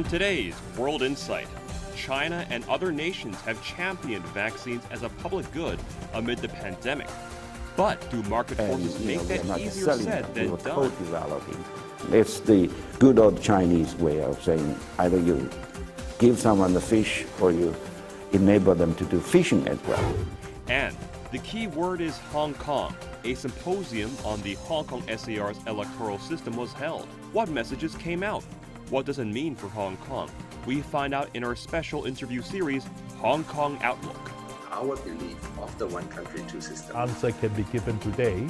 On today's World Insight, China and other nations have championed vaccines as a public good amid the pandemic. But do market forces make that easier said than done? Co-developing. It's the good old Chinese way of saying either you give someone the fish or you enable them to do fishing as well. And the key word is Hong Kong. A symposium on the Hong Kong SAR's electoral system was held. What messages came out? What does it mean for Hong Kong? We find out in our special interview series, Hong Kong Outlook. Our belief of the one country, two systems. Answer can be given today,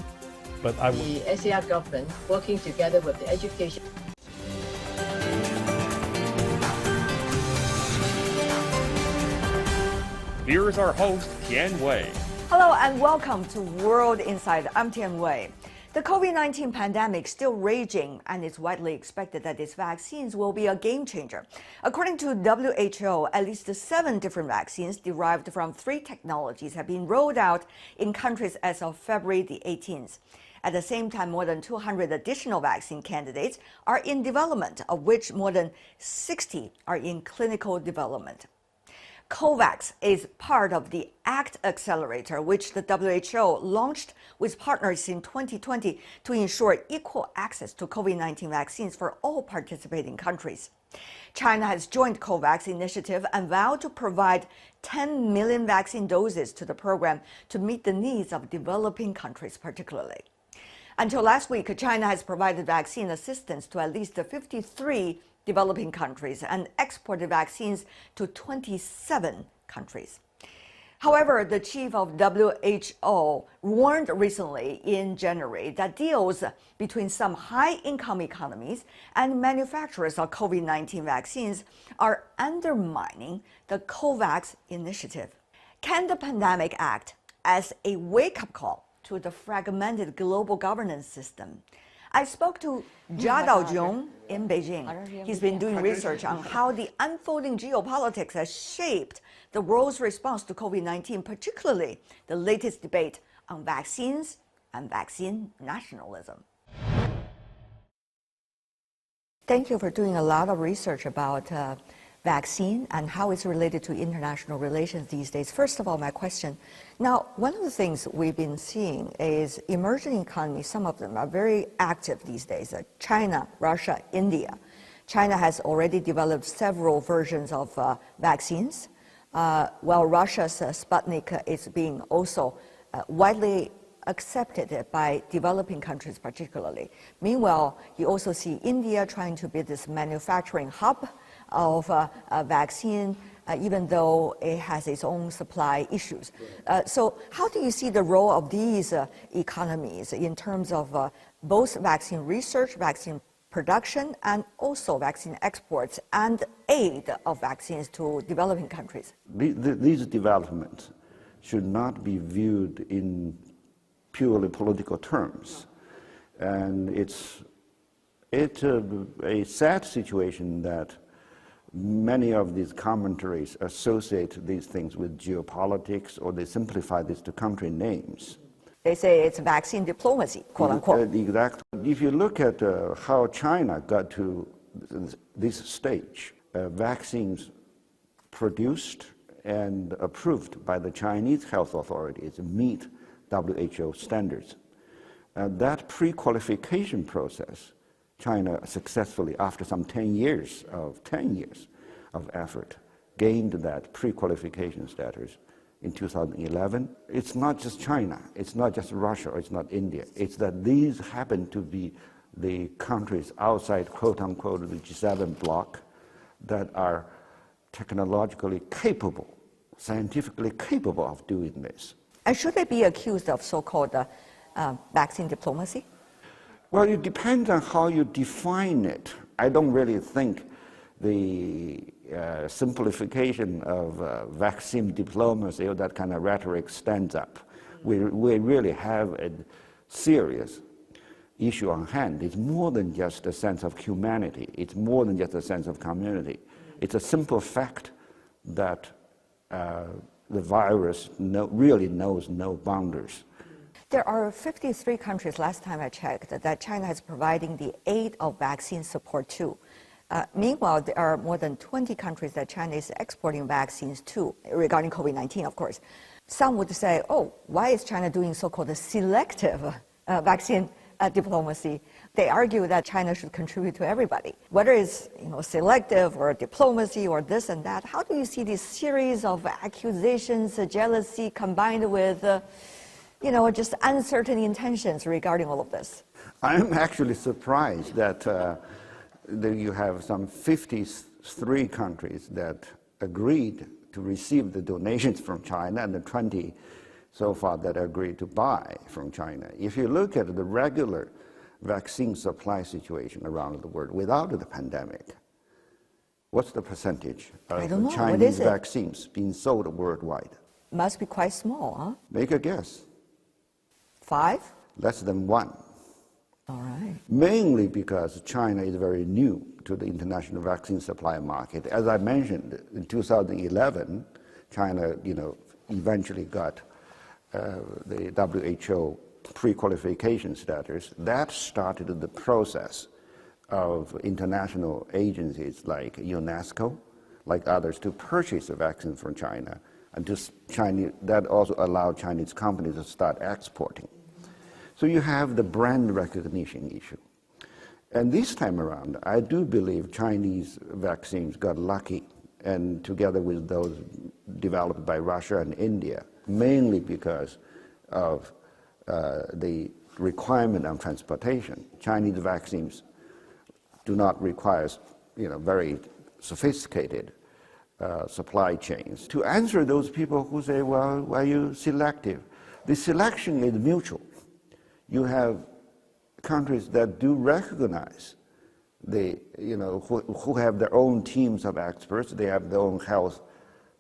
but I would... The SAR government working together with the education. Here is our host, Tian Wei. Hello and welcome to World Insight. I'm Tian Wei. The COVID-19 pandemic still raging, and it's widely expected that its vaccines will be a game changer. According to WHO, at least 7 different vaccines derived from 3 technologies have been rolled out in countries as of February the 18th. At the same time, more than 200 additional vaccine candidates are in development, of which more than 60 are in clinical development. COVAX is part of the ACT Accelerator, which the WHO launched with partners in 2020 to ensure equal access to COVID-19 vaccines for all participating countries. China has joined COVAX initiative and vowed to provide 10 million vaccine doses to the program to meet the needs of developing countries particularly. Until last week, China has provided vaccine assistance to at least 53 developing countries and exported vaccines to 27 countries. However, the chief of WHO warned recently in January that deals between some high-income economies and manufacturers of COVID-19 vaccines are undermining the COVAX initiative. Can the pandemic act as a wake-up call to the fragmented global governance system? I spoke to Jia Daozhong in Beijing. He's been doing research on how the unfolding geopolitics has shaped the world's response to COVID-19, particularly the latest debate on vaccines and vaccine nationalism. Thank you for doing a lot of research about vaccine and how it's related to international relations these days. First of all, my question. Now, one of the things we've been seeing is emerging economies, some of them are very active these days. China, Russia, India. China has already developed several versions of vaccines, while Russia's Sputnik is being also widely accepted by developing countries particularly. Meanwhile, you also see India trying to be this manufacturing hub of a vaccine, even though it has its own supply issues. So how do you see the role of these economies in terms of both vaccine research, vaccine production, and also vaccine exports and aid of vaccines to developing countries? These developments should not be viewed in purely political terms. And it's a sad situation that many of these commentaries associate these things with geopolitics, or they simplify this to country names. They say it's vaccine diplomacy, quote unquote. Exactly. If you look at how China got to this stage, vaccines produced and approved by the Chinese health authorities meet WHO standards. That pre-qualification process, China successfully, after some 10 years of effort, gained that pre-qualification status in 2011. It's not just China, it's not just Russia, or it's not India. It's that these happen to be the countries outside, quote-unquote, the G7 bloc that are technologically capable, scientifically capable of doing this. And should they be accused of so-called vaccine diplomacy? Well, it depends on how you define it. I don't really think the simplification of vaccine diplomacy or that kind of rhetoric stands up. We really have a serious issue on hand. It's more than just a sense of humanity. It's more than just a sense of community. It's a simple fact that the virus really knows no boundaries. There are 53 countries, last time I checked, that China is providing the aid of vaccine support to. Meanwhile, there are more than 20 countries that China is exporting vaccines to, regarding COVID-19, of course. Some would say, oh, why is China doing so-called selective vaccine diplomacy? They argue that China should contribute to everybody. Whether it's selective or diplomacy or this and that, how do you see this series of accusations, jealousy combined with just uncertain intentions regarding all of this? I'm actually surprised that you have some 53 countries that agreed to receive the donations from China and the 20 so far that agreed to buy from China. If you look at the regular vaccine supply situation around the world without the pandemic, what's the percentage of Chinese vaccines being sold worldwide? Must be quite small, huh? Make a guess. 5? Less than 1. All right. Mainly because China is very new to the international vaccine supply market. As I mentioned, in 2011, China, eventually got the WHO pre-qualification status. That started the process of international agencies like UNESCO, like others, to purchase a vaccine from China. And that also allowed Chinese companies to start exporting. So you have the brand recognition issue. And this time around, I do believe Chinese vaccines got lucky, and together with those developed by Russia and India, mainly because of the requirement on transportation. Chinese vaccines do not require very sophisticated supply chains. To answer those people who say, well, why are you selective? The selection is mutual. You have countries that do recognize who have their own teams of experts, they have their own health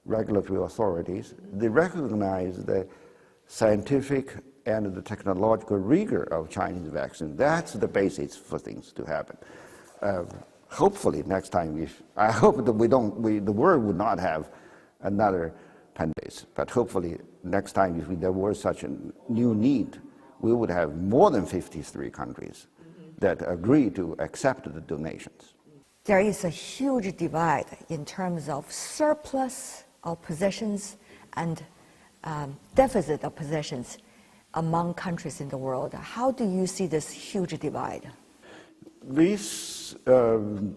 regulatory authorities. They recognize the scientific and the technological rigor of Chinese vaccine. That's the basis for things to happen. Hopefully next time, I hope that the world would not have another pandemic, but hopefully next time if there were such a new need, we would have more than 53 countries that agree to accept the donations. There is a huge divide in terms of surplus of possessions and deficit of possessions among countries in the world. How do you see this huge divide? This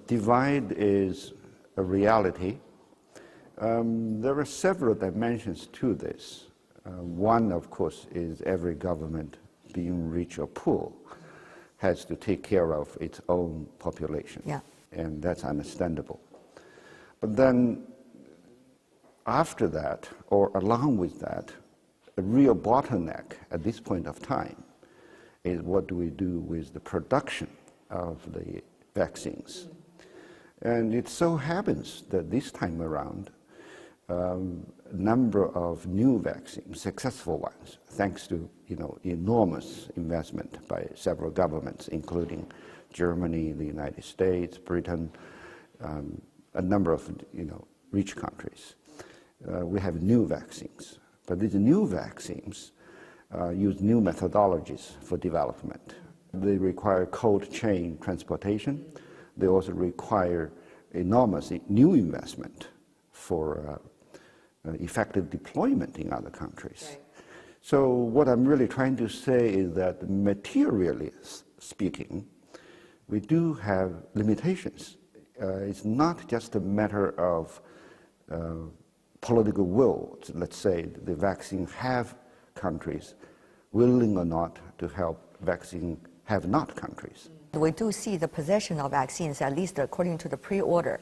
divide is a reality. There are several dimensions to this. One, of course, is every government, being rich or poor, has to take care of its own population. Yeah. And that's understandable. But then after that, or along with that, a real bottleneck at this point of time is what do we do with the production of the vaccines. And it so happens that this time around, a number of new vaccines, successful ones, thanks to enormous investment by several governments, including Germany, the United States, Britain, a number of rich countries. We have new vaccines, but these new vaccines use new methodologies for development. They require cold chain transportation. They also require enormous new investment for effective deployment in other countries. Right. So what I'm really trying to say is that materially speaking, we do have limitations. It's not just a matter of political will. Let's say the vaccine have countries willing or not to help vaccine have not countries. We do see the possession of vaccines, at least according to the pre-order.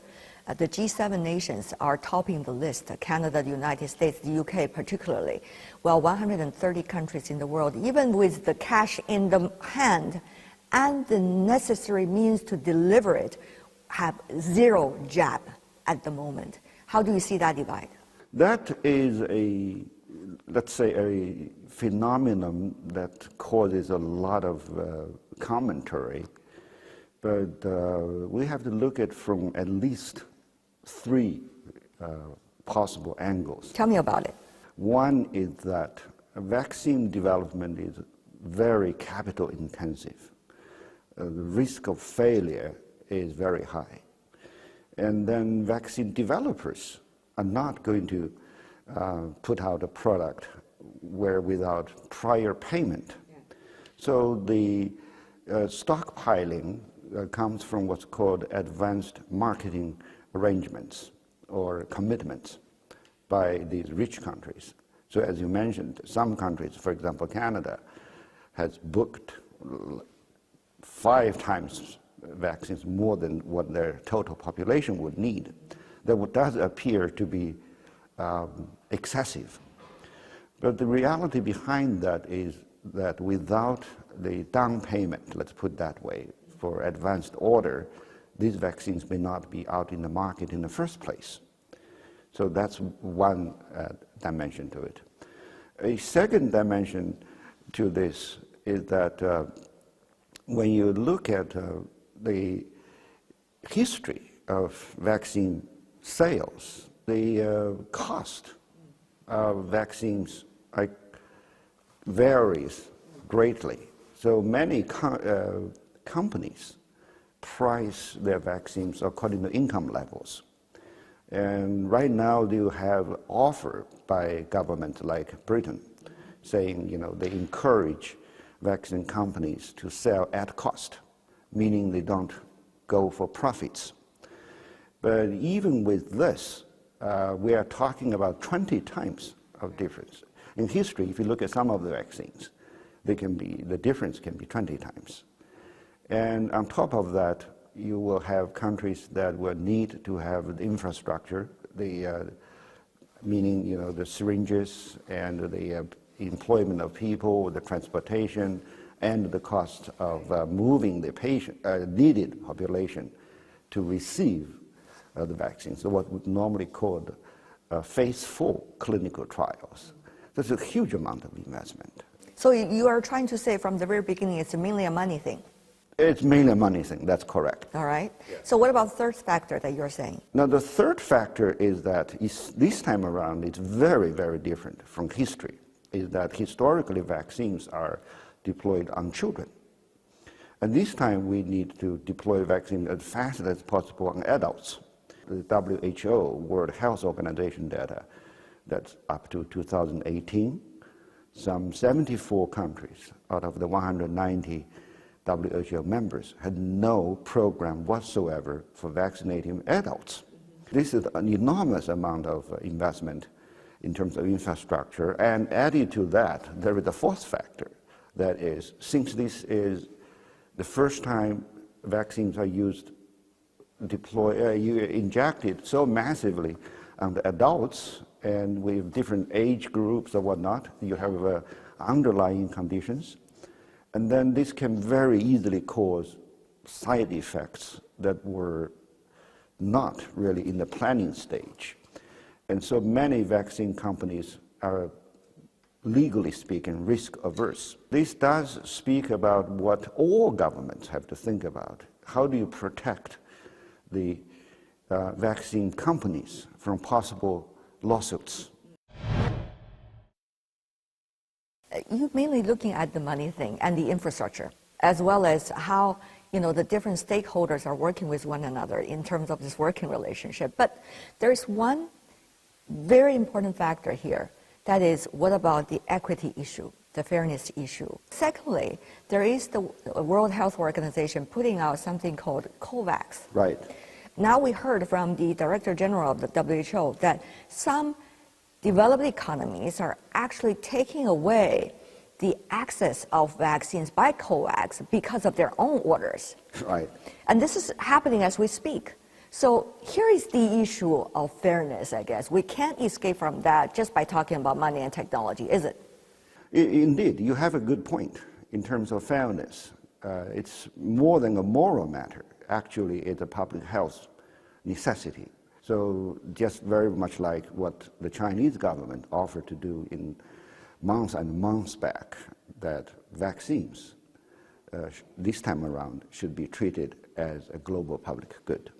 The G7 nations are topping the list, Canada, the United States, the UK particularly, while 130 countries in the world, even with the cash in the hand and the necessary means to deliver it, have zero jab at the moment. How do you see that divide? That is let's say, a phenomenon that causes a lot of commentary, but we have to look at from at least 3 possible angles. Tell me about it. One is that vaccine development is very capital intensive. The risk of failure is very high. And then vaccine developers are not going to put out a product without prior payment. Yeah. So the stockpiling comes from what's called advanced marketing arrangements or commitments by these rich countries. So as you mentioned, some countries, for example, Canada, has booked 5 times vaccines more than what their total population would need. That does appear to be excessive. But the reality behind that is that without the down payment, let's put it that way, for advanced order, these vaccines may not be out in the market in the first place. So that's one dimension to it. A second dimension to this is that when you look at the history of vaccine sales, the cost of vaccines varies greatly. So many companies price their vaccines according to income levels. And right now you have offer by governments like Britain saying, they encourage vaccine companies to sell at cost, meaning they don't go for profits. But even with this, we are talking about 20 times of difference. In history, if you look at some of the vaccines, the difference can be 20 times. And on top of that, you will have countries that will need to have the infrastructure, meaning the syringes and the employment of people, the transportation, and the cost of moving the needed population to receive the vaccine. So what we normally call phase 4 clinical trials. That's a huge amount of investment. So you are trying to say from the very beginning it's mainly a money thing? It's mainly a money thing, that's correct. All right. Yeah. So what about the third factor that you're saying? Now the third factor is that this time around it's very, very different from history, is that historically vaccines are deployed on children. And this time we need to deploy vaccine as fast as possible on adults. The WHO, World Health Organization data, that's up to 2018, some 74 countries out of the 190 WHO members had no program whatsoever for vaccinating adults. This is an enormous amount of investment in terms of infrastructure, and added to that, there is a fourth factor. That is, since this is the first time vaccines are injected so massively on the adults, and with different age groups or whatnot, you have underlying conditions. And then this can very easily cause side effects that were not really in the planning stage. And so many vaccine companies are, legally speaking, risk averse. This does speak about what all governments have to think about. How do you protect the vaccine companies from possible lawsuits? You're mainly looking at the money thing and the infrastructure, as well as how the different stakeholders are working with one another in terms of this working relationship. But there's one very important factor here. That is, what about the equity issue, the fairness issue? Secondly, there is the World Health Organization putting out something called COVAX. Right. Now we heard from the Director General of the WHO that some developed economies are actually taking away the access of vaccines by COVAX because of their own orders. Right. And this is happening as we speak. So here is the issue of fairness, I guess. We can't escape from that just by talking about money and technology, is it? Indeed, you have a good point in terms of fairness. It's more than a moral matter. Actually, it's a public health necessity. So just very much like what the Chinese government offered to do in months and months back, that vaccines this time around should be treated as a global public good.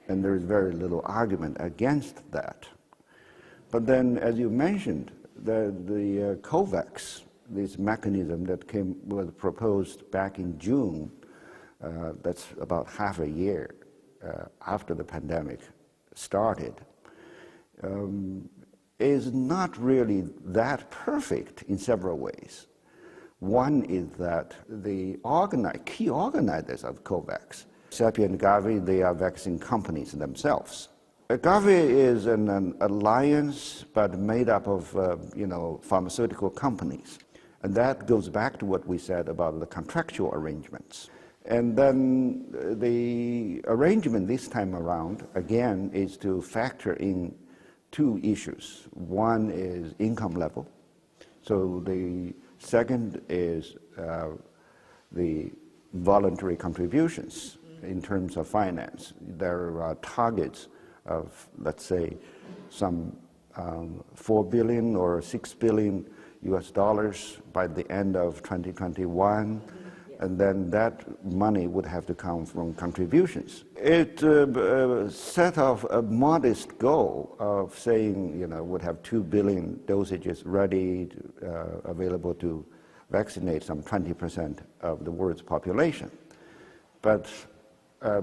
And there is very little argument against that. But then, as you mentioned, the COVAX, this mechanism that was proposed back in June, that's about half a year after the pandemic started is not really that perfect in several ways. One is that the key organizers of COVAX, CEPI and Gavi, they are vaccine companies themselves. Gavi is an alliance, but made up of pharmaceutical companies. And that goes back to what we said about the contractual arrangements. And then the arrangement this time around, again, is to factor in two issues. One is income level. So the second is the voluntary contributions in terms of finance. There are targets of, let's say, some 4 billion or 6 billion US dollars by the end of 2021, and then that money would have to come from contributions. It set off a modest goal of saying, would have 2 billion dosages ready, available to vaccinate some 20% of the world's population. But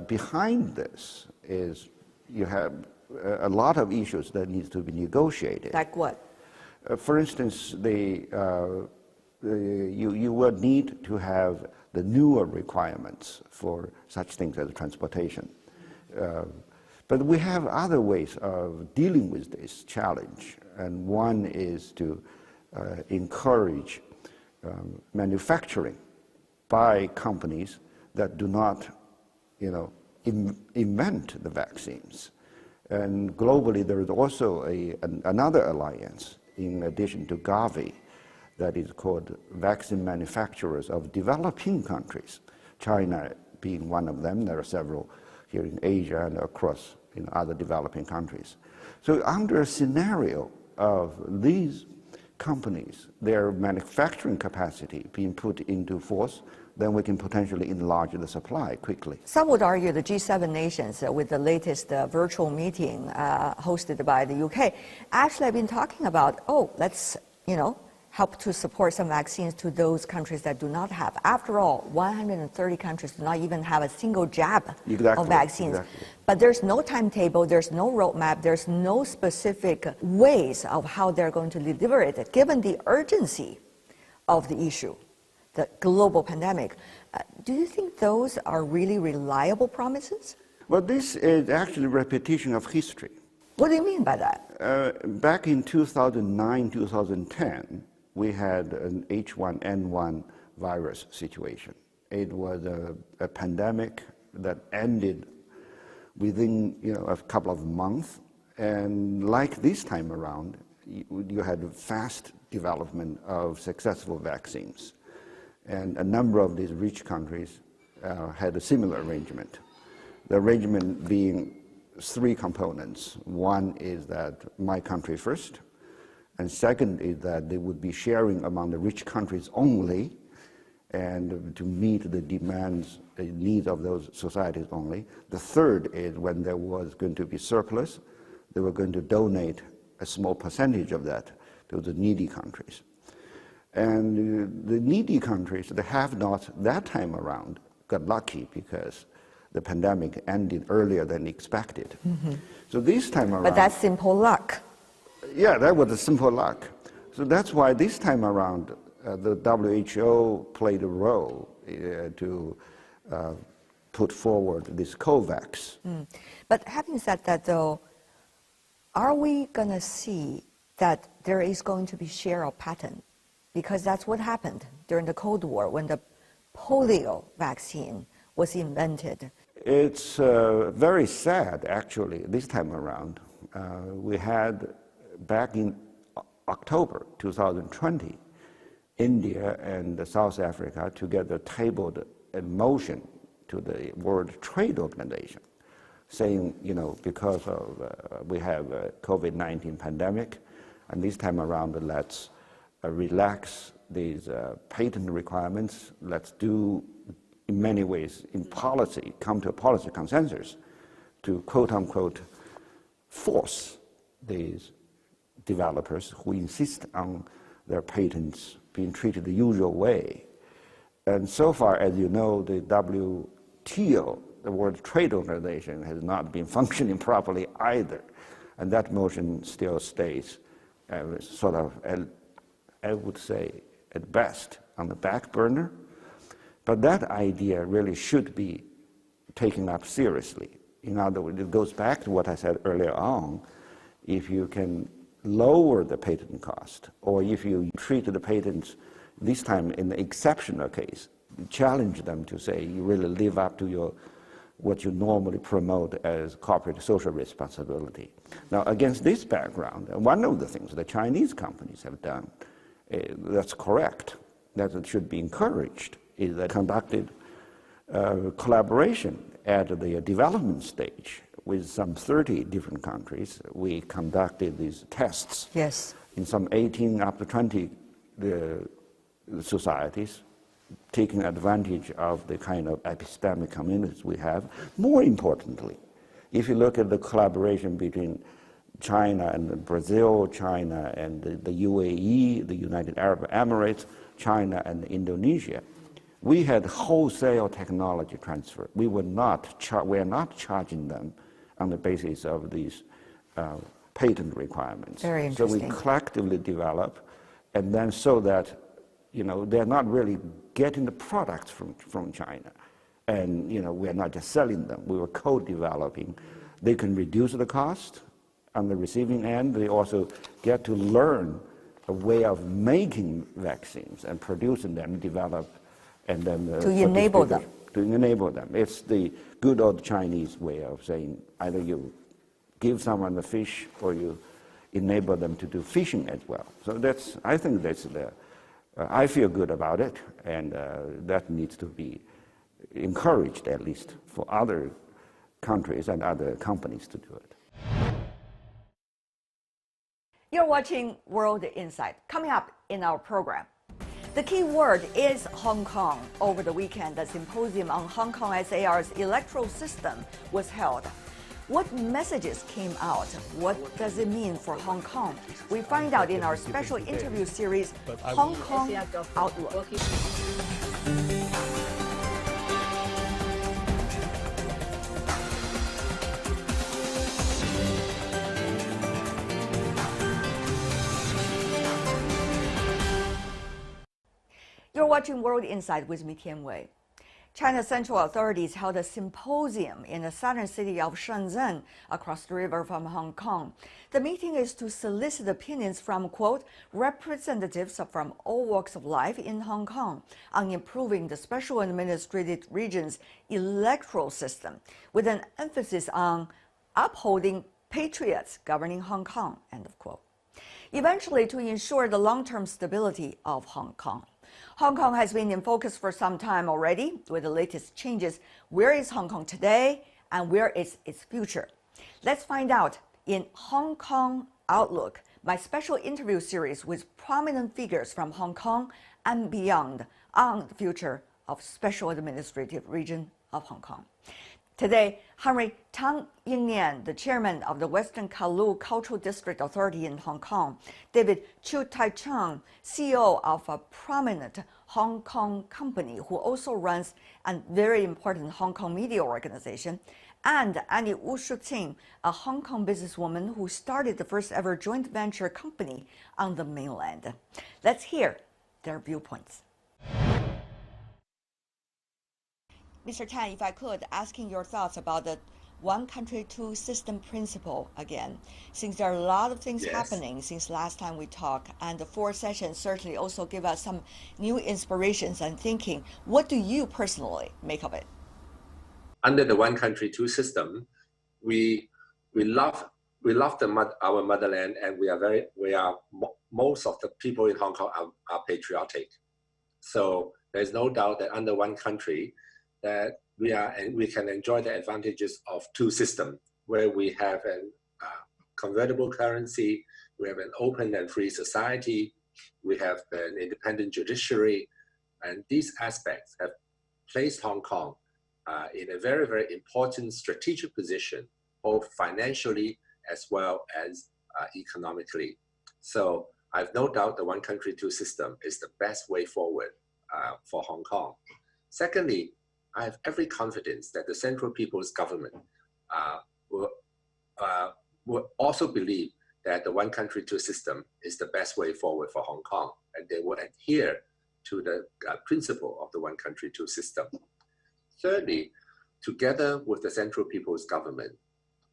behind this is you have a lot of issues that needs to be negotiated. Like what? For instance, you would need to have the newer requirements for such things as transportation. But we have other ways of dealing with this challenge, and one is to encourage manufacturing by companies that do not, invent the vaccines. And globally, there is also another alliance, in addition to Gavi, that is called Vaccine Manufacturers of Developing Countries, China being one of them. There are several here in Asia and across other developing countries. So under a scenario of these companies, their manufacturing capacity being put into force, then we can potentially enlarge the supply quickly. Some would argue the G7 nations, with the latest virtual meeting hosted by the UK, actually have been talking about, let's, help to support some vaccines to those countries that do not have. After all, 130 countries do not even have a single jab of vaccines. Exactly. But there's no timetable, there's no roadmap, there's no specific ways of how they're going to deliver it, given the urgency of the issue, the global pandemic. Do you think those are really reliable promises? Well, this is actually a repetition of history. What do you mean by that? Back in 2009, 2010, we had an H1N1 virus situation. It was a pandemic that ended within a couple of months, and like this time around, you had fast development of successful vaccines, and a number of these rich countries had a similar arrangement. The arrangement being three components. One is that my country first, and second is that they would be sharing among the rich countries only, and to meet the demands, the needs of those societies only. The third is when there was going to be surplus, they were going to donate a small percentage of that to the needy countries. And the needy countries, the have-nots that time around, got lucky because the pandemic ended earlier than expected. Mm-hmm. So this time around... But that's simple luck. Yeah, that was a simple luck. So that's why this time around, the WHO played a role to put forward this COVAX. But having said that, though, are we going to see that there is going to be share of patent? Because that's what happened during the Cold War when the polio vaccine was invented. It's very sad, actually, this time around. We had, back in October 2020, India and South Africa together tabled a motion to the World Trade Organization saying, because of we have a COVID-19 pandemic, and this time around let's relax these patent requirements, let's do, in many ways, in policy, come to a policy consensus to quote-unquote force these developers who insist on their patents being treated the usual way. And so far, as you know, the WTO the World Trade Organization has not been functioning properly either. And that motion still stays sort of, I would say, at best, on the back burner. But that idea really should be taken up seriously. In other words, it goes back to what I said earlier on. If you can lower the patent cost, or if you treat the patents, this time in the exceptional case, challenge them to say you really live up to what you normally promote as corporate social responsibility. Now, against this background, one of the things the Chinese companies have done that's correct, that it should be encouraged, is that conducted collaboration at the development stage with some 30 different countries. We conducted these tests in some 18 up to 20 societies, taking advantage of the kind of epistemic communities we have. More importantly, if you look at the collaboration between China and Brazil, China and the UAE, the United Arab Emirates, China and Indonesia, we had wholesale technology transfer. We're not charging them on the basis of these patent requirements. Very so interesting. we collectively develop, and then so that they're not really getting the products from China, and we're not just selling them. We were co-developing. They can reduce the cost on the receiving end. They also get to learn a way of making vaccines and producing them, develop, and then to enable them. To enable them. It's the good old Chinese way of saying either you give someone the fish or you enable them to do fishing as well. So I think that's I feel good about it, and that needs to be encouraged, at least for other countries and other companies to do it. You're watching World Insight. Coming up in our program, the key word is Hong Kong. Over the weekend, the symposium on Hong Kong SAR's electoral system was held. What messages came out? What does it mean for Hong Kong? We find out in our special interview series, Hong Kong Outlook. You're watching World Insight with me, Tian Wei. China's central authorities held a symposium in the southern city of Shenzhen, across the river from Hong Kong. The meeting is to solicit opinions from, quote, representatives from all walks of life in Hong Kong on improving the special administrative region's electoral system, with an emphasis on upholding patriots governing Hong Kong, end of quote. Eventually, to ensure the long-term stability of Hong Kong. Hong Kong has been in focus for some time already. With the latest changes, where is Hong Kong today and where is its future? Let's find out in Hong Kong Outlook, my special interview series with prominent figures from Hong Kong and beyond on the future of Special Administrative Region of Hong Kong. Today, Henry Tang Yingnian, the chairman of the Western Kowloon Cultural District Authority in Hong Kong, David Chiu Tai Chung, CEO of a prominent Hong Kong company who also runs a very important Hong Kong media organization, and Annie Wu Shu-Ting, a Hong Kong businesswoman who started the first ever joint venture company on the mainland. Let's hear their viewpoints. Mr. Tan, if I could, asking your thoughts about the one country, two system principle again, since there are a lot of things happening since last time we talked, and the 4 sessions certainly also give us some new inspirations and thinking. What do you personally make of it? Under the one country, two system, we love our motherland, and most of the people in Hong Kong are patriotic. So there's no doubt that under one country, that we can enjoy the advantages of two systems, where we have a convertible currency, we have an open and free society, we have an independent judiciary, and these aspects have placed Hong Kong in a very, very important strategic position, both financially as well as economically. So I've no doubt the one country, two system is the best way forward for Hong Kong. Secondly, I have every confidence that the Central People's Government will also believe that the one country, two system is the best way forward for Hong Kong, and they will adhere to the principle of the one country, two system. Thirdly, together with the Central People's Government,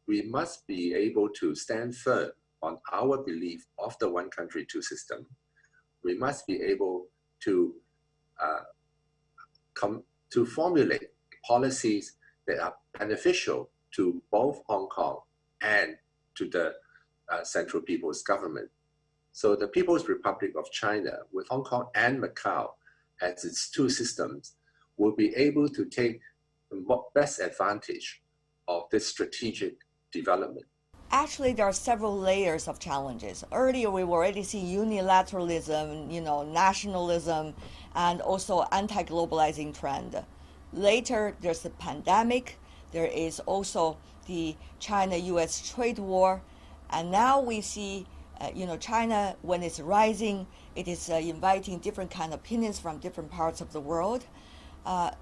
we must be able to stand firm on our belief of the one country, two system. We must be able to formulate policies that are beneficial to both Hong Kong and to the Central People's Government. So the People's Republic of China, with Hong Kong and Macau as its two systems, will be able to take the best advantage of this strategic development. Actually, there are several layers of challenges. Earlier, we already see unilateralism, nationalism, and also anti-globalizing trend. Later, there's the pandemic. There is also the China-U.S. trade war. And now we see, China, when it's rising, it is inviting different kind of opinions from different parts of the world.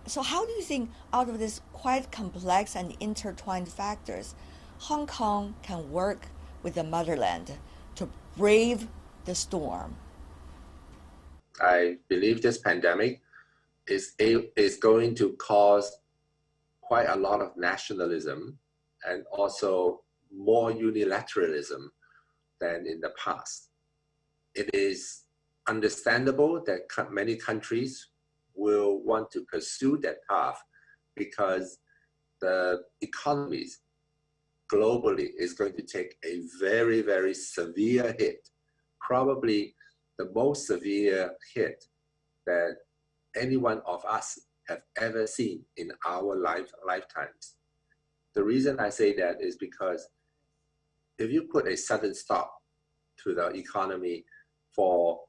So how do you think, out of this quite complex and intertwined factors, Hong Kong can work with the motherland to brave the storm? I believe this pandemic is going to cause quite a lot of nationalism and also more unilateralism than in the past. It is understandable that many countries will want to pursue that path because the economies globally is going to take a very, very severe hit, probably the most severe hit that any one of us have ever seen in our lifetimes. The reason I say that is because if you put a sudden stop to the economy for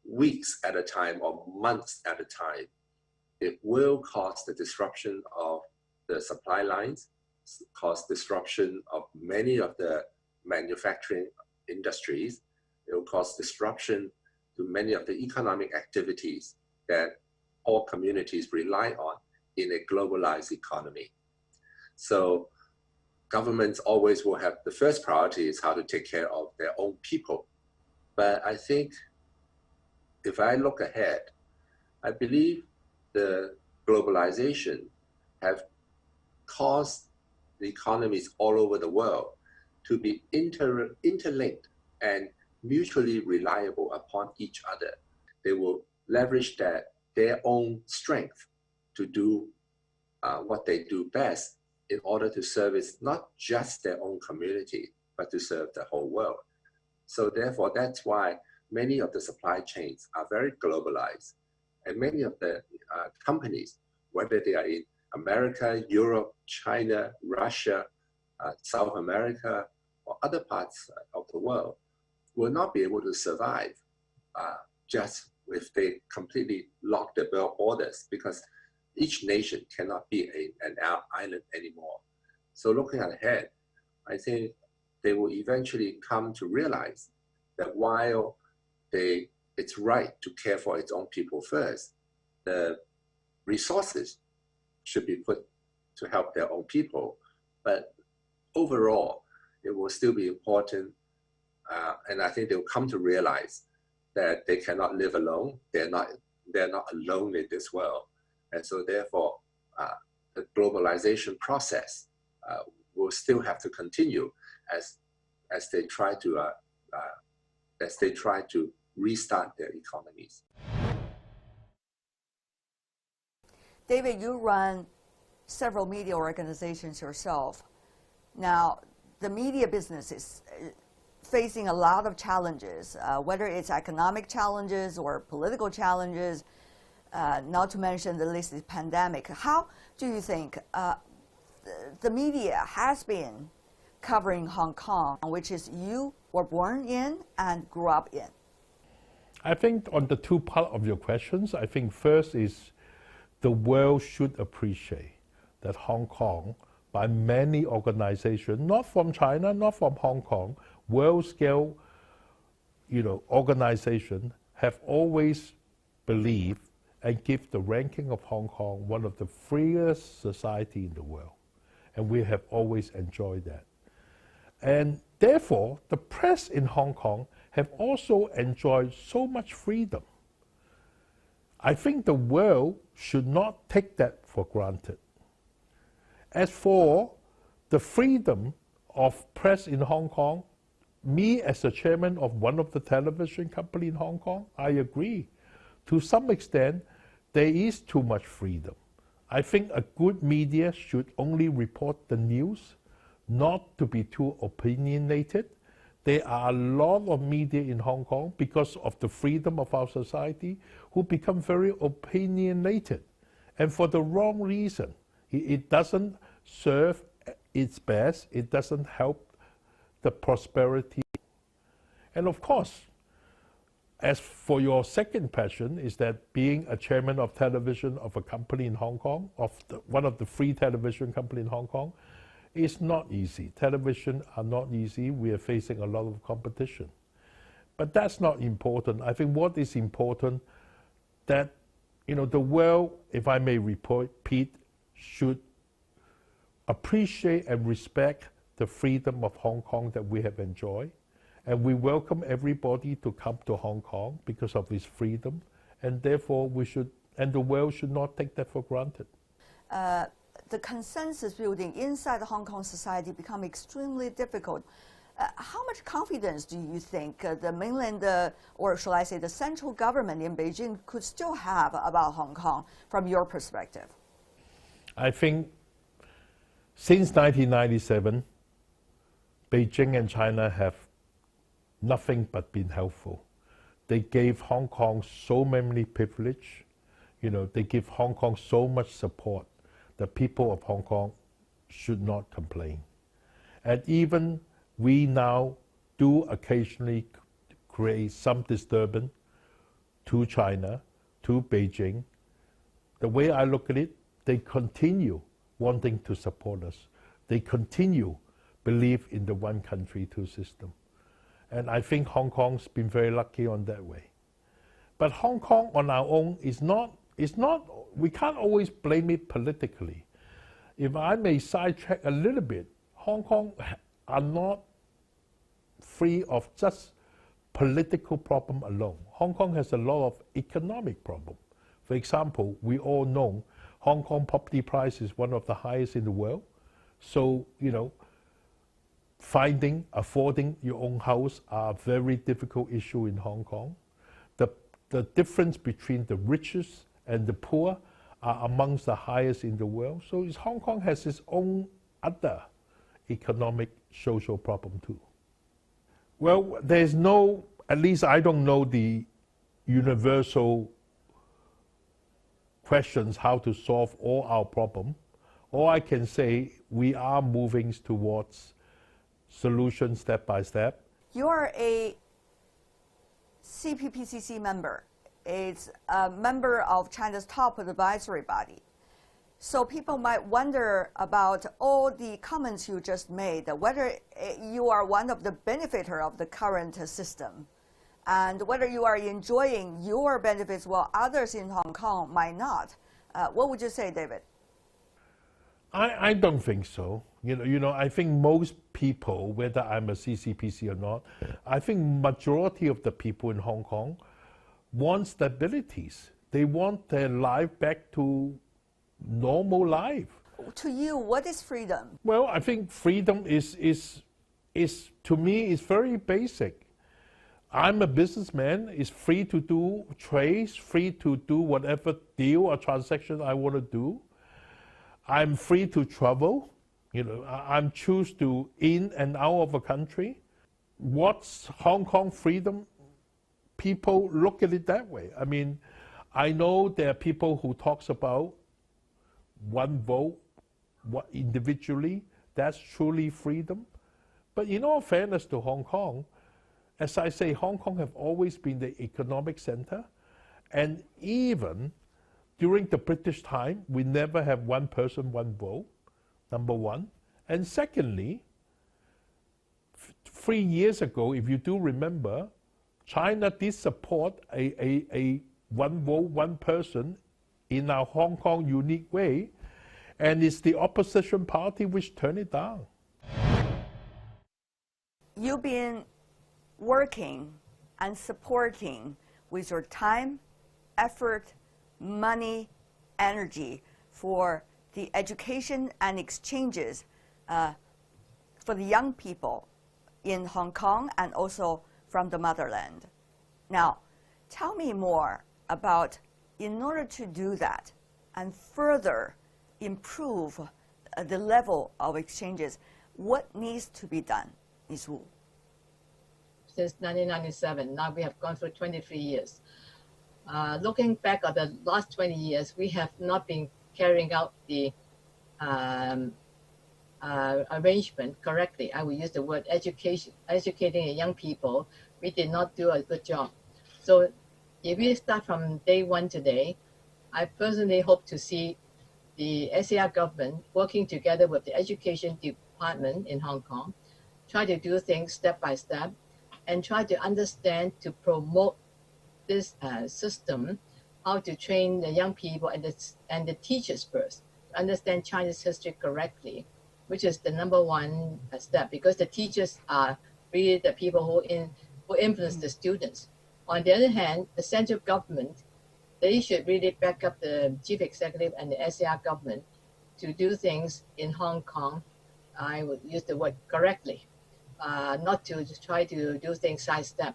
weeks at a time or months at a time, it will cause the disruption of the supply lines, cause disruption of many of the manufacturing industries. It will cause disruption to many of the economic activities that all communities rely on in a globalized economy. So governments always will have the first priority is how to take care of their own people. But I think if I look ahead, I believe the globalization have caused the economies all over the world to be interlinked and mutually reliable upon each other. They will leverage their own strength to do what they do best in order to service not just their own community, but to serve the whole world. So therefore, that's why many of the supply chains are very globalized. And many of the companies, whether they are in America, Europe, China, Russia, South America, or other parts of the world, will not be able to survive just if they completely lock their borders, because each nation cannot be an island anymore. So looking ahead, I think they will eventually come to realize that while it's right to care for its own people first, the resources should be put to help their own people. But overall, it will still be important. And I think they'll come to realize that they cannot live alone. They're not alone in this world. And so therefore, the globalization process will still have to continue as they try to restart their economies. David, you run several media organizations yourself. Now, the media business is facing a lot of challenges, whether it's economic challenges or political challenges, not to mention the latest pandemic. How do you think the media has been covering Hong Kong, which is you were born in and grew up in? I think on the two parts of your questions, I think first is the world should appreciate that Hong Kong, by many organizations, not from China, not from Hong Kong, world-scale, organization, have always believed and give the ranking of Hong Kong one of the freest society in the world. And we have always enjoyed that. And therefore, the press in Hong Kong have also enjoyed so much freedom. I think the world should not take that for granted. As for the freedom of press in Hong Kong, me as the chairman of one of the television company in Hong Kong, I agree. To some extent, there is too much freedom. I think a good media should only report the news, not to be too opinionated. There are a lot of media in Hong Kong, because of the freedom of our society, who become very opinionated. And for the wrong reason. It doesn't serve its best. It doesn't help the prosperity. And of course, as for your second question, is that being a chairman of television of a company in Hong Kong, one of the free television company in Hong Kong, is not easy. Television are not easy. We are facing a lot of competition. But that's not important. I think what is important that, the world, if I may repeat, should appreciate and respect the freedom of Hong Kong that we have enjoyed. And we welcome everybody to come to Hong Kong because of its freedom. And therefore, the world should not take that for granted. The consensus building inside the Hong Kong society become extremely difficult. How much confidence do you think the mainland, or shall I say the central government in Beijing could still have about Hong Kong from your perspective? I think since 1997, Beijing and China have nothing but been helpful. They gave Hong Kong so many privilege. They give Hong Kong so much support. The people of Hong Kong should not complain. And even we now do occasionally create some disturbance to China, to Beijing. The way I look at it, they continue wanting to support us. They continue believe in the one country, two system. And I think Hong Kong's been very lucky on that way. But Hong Kong on our own is not, we can't always blame it politically. If I may sidetrack a little bit, Hong Kong are not free of just political problem alone. Hong Kong has a lot of economic problem. For example, we all know Hong Kong property price is one of the highest in the world. So, affording your own house are a very difficult issue in Hong Kong. The difference between the richest and the poor are amongst the highest in the world. So Hong Kong has its own other economic, social problem too. Well, there's no, at least I don't know the universal questions how to solve all our problem. All I can say, we are moving towards solutions step by step. You are a CPPCC member. It's a member of China's top advisory body. So people might wonder about all the comments you just made, whether you are one of the benefiter of the current system, and whether you are enjoying your benefits while others in Hong Kong might not. What would you say, David? I don't think so. I think most people, whether I'm a CCPC or not, I think majority of the people in Hong Kong want stabilities. They want their life back to normal life. To you, what is freedom? Well, I think freedom is to me is very basic. I'm a businessman, is free to do trades, free to do whatever deal or transaction I want to do. I'm free to travel. I'm choose to in and out of a country. What's Hong Kong freedom? People look at it that way. I mean, I know there are people who talks about one vote, individually, that's truly freedom. But in all fairness to Hong Kong, as I say, Hong Kong have always been the economic center. And even during the British time, we never have one person, one vote, number one. And secondly, 3 years ago, if you do remember, China did support a one vote, one person in our Hong Kong unique way, and it's the opposition party which turned it down. You've been working and supporting with your time, effort, money, energy for the education and exchanges for the young people in Hong Kong and also from the motherland. Now, tell me more about, in order to do that and further improve the level of exchanges, what needs to be done, Ms. Wu? Since 1997, now we have gone through 23 years. Looking back at the last 20 years, we have not been carrying out the arrangement correctly. I will use the word educating young people. We did not do a good job. So if we start from day one today, I personally hope to see the SAR government working together with the education department in Hong Kong, try to do things step by step, and try to understand, to promote this system, how to train the young people and the teachers first, to understand Chinese history correctly, which is the number one step, because the teachers are really the people who influence the students. On the other hand, the central government, they should really back up the chief executive and the SAR government to do things in Hong Kong, I would use the word correctly, not to try to do things sidestep.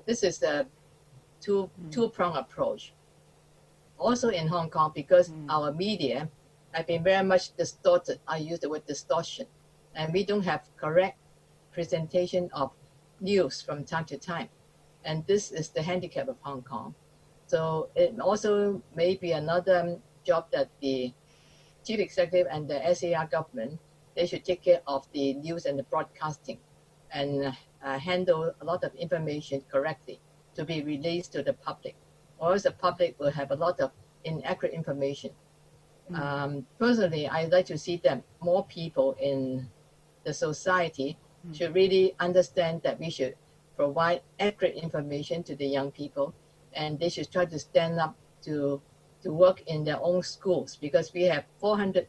This is a two-pronged approach. Also in Hong Kong, because our media have been very much distorted, I use the word distortion, and we don't have correct presentation of news from time to time. And this is the handicap of Hong Kong. So it also may be another job that the chief executive and the SAR government, they should take care of the news and the broadcasting and handle a lot of information correctly to be released to the public, or else the public will have a lot of inaccurate information. Personally, I'd like to see that more people in the society should really understand that we should provide accurate information to the young people, and they should try to stand up to work in their own schools, because we have 400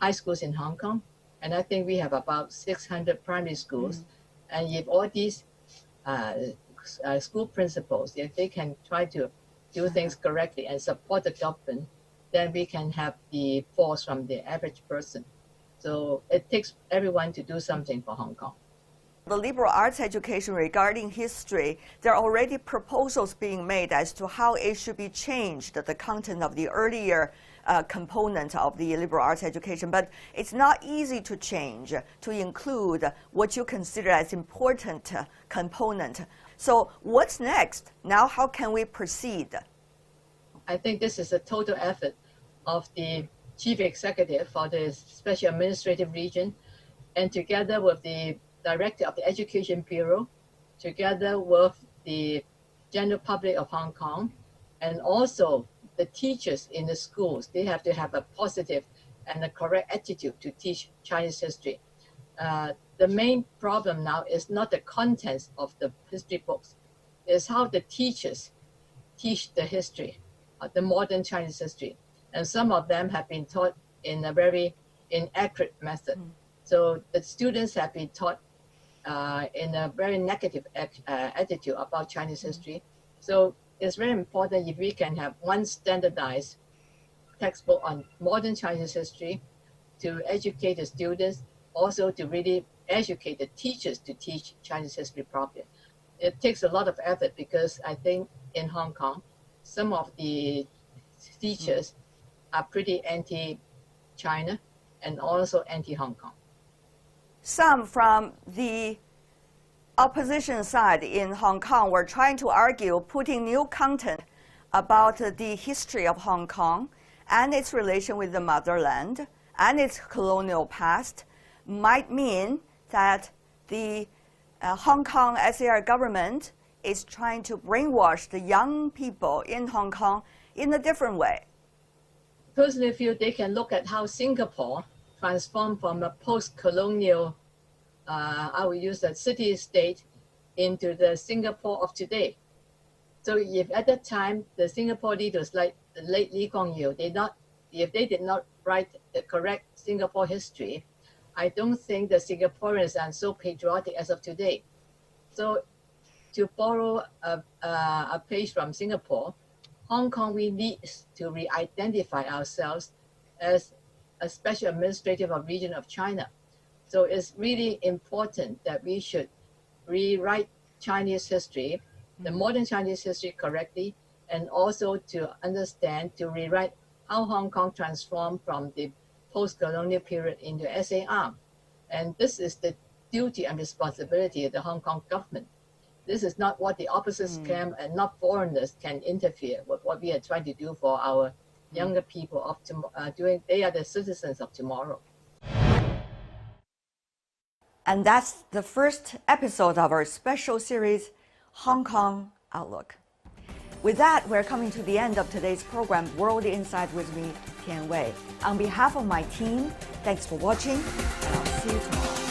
high schools in Hong Kong, and I think we have about 600 primary schools. And if all these school principals, if they can try to do things correctly and support the government, then we can have the force from the average person. So it takes everyone to do something for Hong Kong. The liberal arts education regarding history, there are already proposals being made as to how it should be changed, the content of the earlier component of the liberal arts education. But it's not easy to change, to include what you consider as important component. So what's next? Now, how can we proceed? I think this is a total effort of the chief executive for the special administrative region, and together with the director of the Education Bureau, together with the general public of Hong Kong, and also the teachers in the schools. They have to have a positive and a correct attitude to teach Chinese history. The main problem now is not the contents of the history books, it's how the teachers teach the history, the modern Chinese history. And some of them have been taught in a very inaccurate method. So the students have been taught in a very negative attitude about Chinese history. So it's very important if we can have one standardized textbook on modern Chinese history to educate the students, also to really educate the teachers to teach Chinese history properly. It takes a lot of effort, because I think in Hong Kong, some of the teachers are pretty anti-China and also anti-Hong Kong. Some from the opposition side in Hong Kong were trying to argue putting new content about the history of Hong Kong and its relation with the motherland and its colonial past might mean that the Hong Kong SAR government is trying to brainwash the young people in Hong Kong in a different way. Personally, I feel they can look at how Singapore transformed from a post-colonial, I will use that city-state, into the Singapore of today. So if at that time the Singapore leaders like the late Lee Kuan Yew, if they did not write the correct Singapore history, I don't think the Singaporeans are so patriotic as of today. So to borrow a page from Singapore, Hong Kong, we need to re-identify ourselves as a special administrative region of China. So it's really important that we should rewrite Chinese history, the modern Chinese history correctly, and also to understand, to rewrite how Hong Kong transformed from the post-colonial period into SAR. And this is the duty and responsibility of the Hong Kong government. This is not what the opposite camp and not foreigners can interfere with what we are trying to do for our younger people of they are the citizens of tomorrow. And that's the first episode of our special series, Hong Kong Outlook. With that, we're coming to the end of today's program, World Inside with me, Tian Wei. On behalf of my team, thanks for watching, and I'll see you tomorrow.